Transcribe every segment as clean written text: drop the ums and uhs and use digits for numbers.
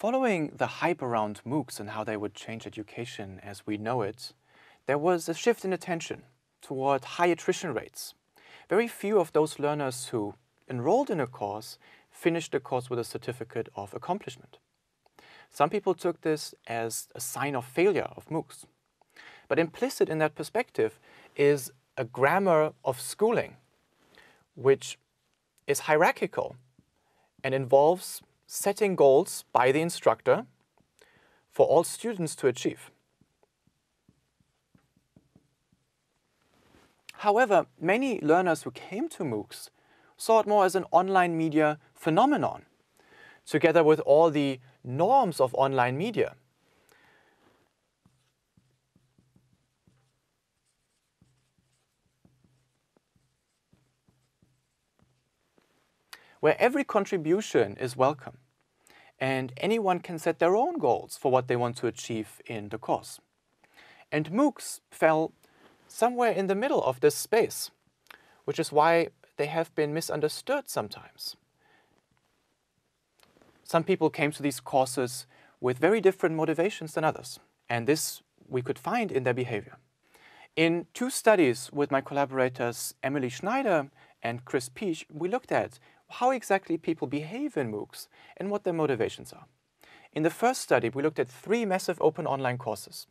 Following the hype around MOOCs and how they would change education as we know it, there was a shift in attention toward high attrition rates. Very few of those learners who enrolled in a course finished the course with a certificate of accomplishment. Some people took this as a sign of failure of MOOCs. But implicit in that perspective is a grammar of schooling, which is hierarchical and involves setting goals by the instructor for all students to achieve. However, many learners who came to MOOCs saw it more as an online media phenomenon, together with all the norms of online media. Where every contribution is welcome, and anyone can set their own goals for what they want to achieve in the course. And MOOCs fell somewhere in the middle of this space, which is why they have been misunderstood sometimes. Some people came to these courses with very different motivations than others, and this we could find in their behavior. In 2 studies with my collaborators Emily Schneider and Chris Piech, we looked at how exactly people behave in MOOCs and what their motivations are. In the first study, we looked at 3 massive open online courses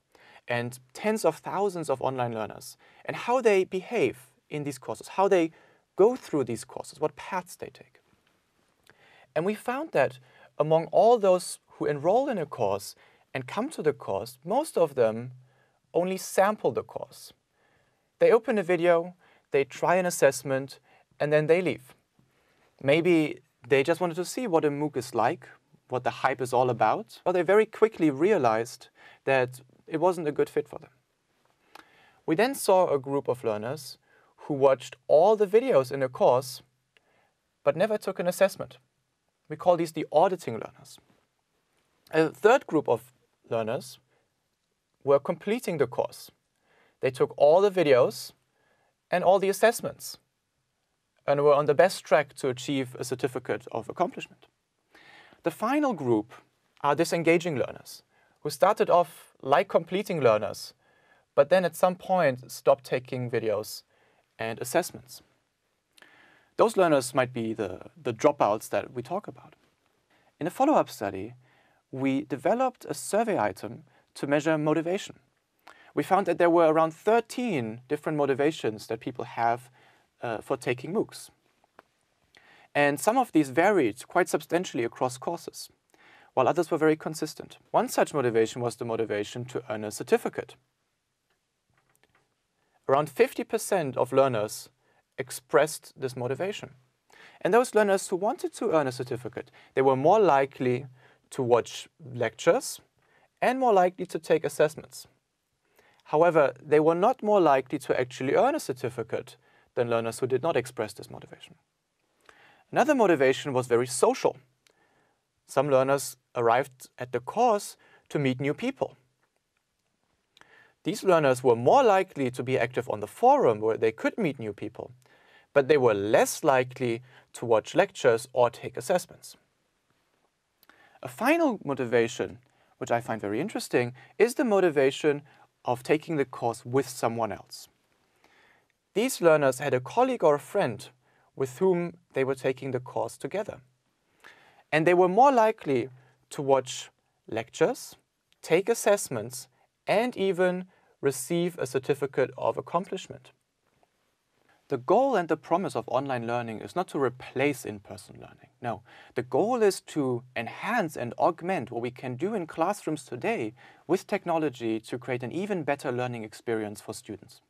and tens of thousands of online learners and how they behave in these courses, how they go through these courses, what paths they take. And we found that among all those who enroll in a course and come to the course, most of them only sample the course. They open a video, they try an assessment, and then they leave. Maybe they just wanted to see what a MOOC is like, what the hype is all about, or they very quickly realized that it wasn't a good fit for them. We then saw a group of learners who watched all the videos in a course, but never took an assessment. We call these the auditing learners. A third group of learners were completing the course. They took all the videos and all the assessments, and were on the best track to achieve a certificate of accomplishment. The final group are disengaging learners, who started off like completing learners, but then at some point stopped taking videos and assessments. Those learners might be the dropouts that we talk about. In a follow-up study, we developed a survey item to measure motivation. We found that there were around 13 different motivations that people have for taking MOOCs. And some of these varied quite substantially across courses, while others were very consistent. One such motivation was the motivation to earn a certificate. Around 50% of learners expressed this motivation. And those learners who wanted to earn a certificate, they were more likely to watch lectures and more likely to take assessments. However, they were not more likely to actually earn a certificate than learners who did not express this motivation. Another motivation was very social. Some learners arrived at the course to meet new people. These learners were more likely to be active on the forum where they could meet new people, but they were less likely to watch lectures or take assessments. A final motivation, which I find very interesting, is the motivation of taking the course with someone else. These learners had a colleague or a friend with whom they were taking the course together. And they were more likely to watch lectures, take assessments, and even receive a certificate of accomplishment. The goal and the promise of online learning is not to replace in-person learning. No, the goal is to enhance and augment what we can do in classrooms today with technology to create an even better learning experience for students.